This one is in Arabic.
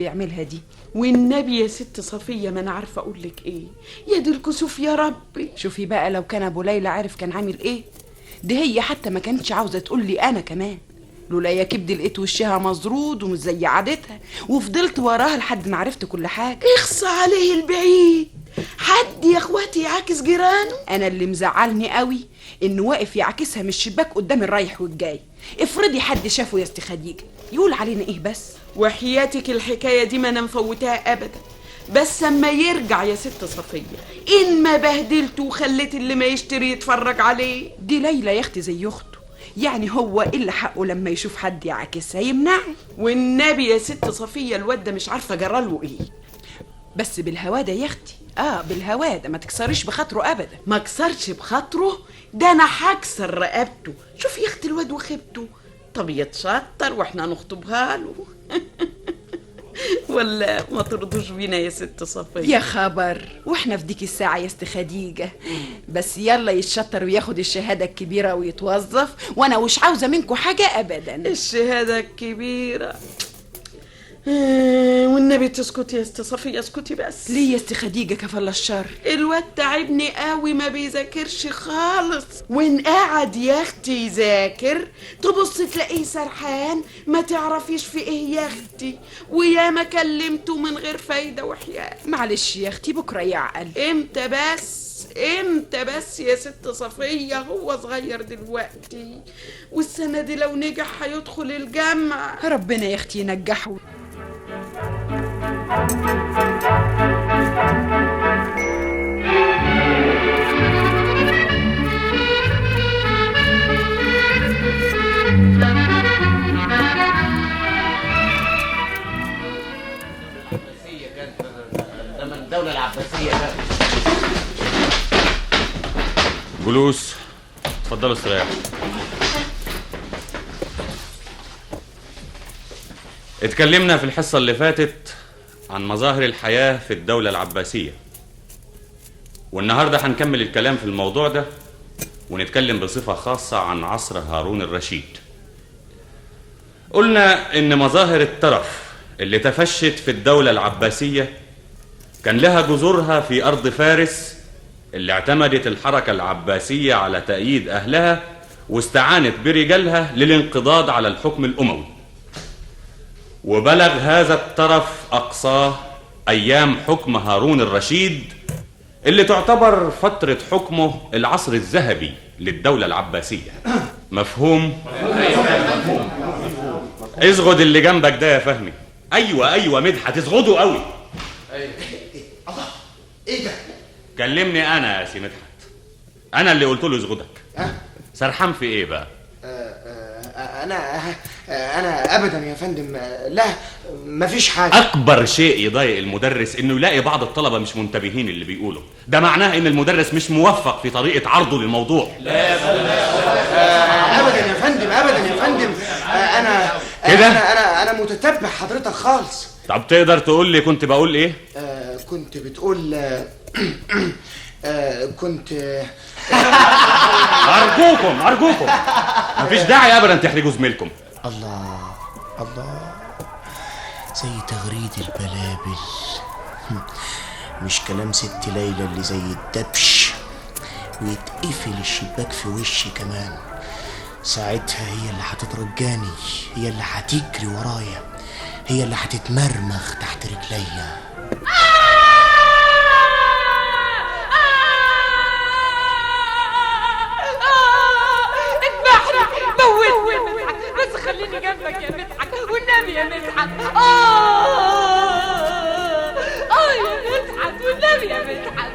بيعملها دي. والنبي يا ست صفية ما انا عارفه اقول لك ايه، يا دي الكسوف يا ربي. شوفي بقى لو كان ابو ليلى عارف كان عامل ايه. دي هي حتى ما كانتش عاوزه تقول لي انا كمان، لولا يا كبدي لقيت وشها مزرود ومش زي عادتها، وفضلت وراها لحد ما عرفت كل حاجه. اخص عليه البعيد، حد يا اخواتي يعاكس جيرانه. انا اللي مزعلني قوي انه واقف يعكسها من الشباك قدام الرايح والجاي. افرضي حد شافه يا ست خديجه يقول علينا ايه بس. وحياتك الحكايه دي ما انا مفوتاها ابدا، بس اما يرجع يا ست صفيه ان ما بهدلته وخليت اللي ما يشتري يتفرج عليه. دي ليلى يا اختي زي اخته، يعني هو الا حقه لما يشوف حد يعاكسها يمنعه. والنبي يا ست صفيه الواد ده مش عارفه جراله ايه. بس بالهواده يا اختي، بالهواده، ما تكسريش بخاطره ابدا. ما كسرش بخاطره، ده انا هكسر رقبته. شوف يا اختي الواد وخيبته، طب يتشطر واحنا نخطبها له. ولا ما ترضوش بينا يا ست صفية؟ يا خبر، واحنا في ديك الساعة يا ست خديجة. بس يلا يتشطر وياخد الشهادة الكبيرة ويتوظف، وانا مش عاوزة منكم حاجة ابدا. الشهادة الكبيرة؟ والنبي تسكتي يا ست صفية، اسكتي بس. ليه يا ست خديجة كفل الشر؟ الواد تعبني قوي، ما بيذاكرش خالص، وان قعد يا اختي يذاكر تبص تلاقيه سرحان، ما تعرفيش في ايه يا اختي. ويا ما كلمته من غير فايدة وحياة. معلش يا اختي بكرة يعقل. امتى بس يا ست صفية؟ هو صغير دلوقتي، والسنة دي لو نجح هيدخل الجامعة. ربنا يا اختي ينجحه. الدولة العباسية كانت. جلوس، اتفضلوا استريحوا. اتكلمنا في الحصة اللي فاتت عن مظاهر الحياة في الدولة العباسية، والنهاردة هنكمل الكلام في الموضوع ده ونتكلم بصفة خاصة عن عصر هارون الرشيد. قلنا إن مظاهر الترف اللي تفشت في الدولة العباسية كان لها جذورها في أرض فارس، اللي اعتمدت الحركة العباسية على تأييد أهلها واستعانت برجالها للانقضاض على الحكم الأموي. وبلغ هذا الترف أقصاه أيام حكم هارون الرشيد، اللي تعتبر فترة حكمه العصر الذهبي للدولة العباسية. مفهوم؟ ازغد اللي جنبك ده يا فهمي. أيوة مدحت، ازغده قوي. الله، ايه ده؟ كلمني أنا يا سي مدحت، أنا اللي قلت له ازغدك. سرحان في إيه بقى؟ أنا أبدا يا فندم، لا مفيش حاجة. أكبر شيء يضايق المدرس إنه يلاقي بعض الطلبة مش منتبهين اللي بيقوله، ده معناه إن المدرس مش موفق في طريقة عرضه للموضوع. لا أبدا يا فندم، أبدا يا فندم. أنا متتبع حضرتك خالص. طب تقدر تقول لي كنت بقول إيه؟ كنت بتقول كنت أرجوكم مفيش داعي أبدا تحرجوا زميلكم. الله زي تغريد البلابل. مش كلام ست ليلى اللي زي الدبش، ويتقفل الشباك في وشي كمان. ساعتها هي اللي هتترجاني، هي اللي هتجري ورايا، هي اللي هتتمرمغ تحت رجليا. بس خليني جنبك يا مدحت والنبي يا مدحت. يا مدحت والنبي يا مدحت.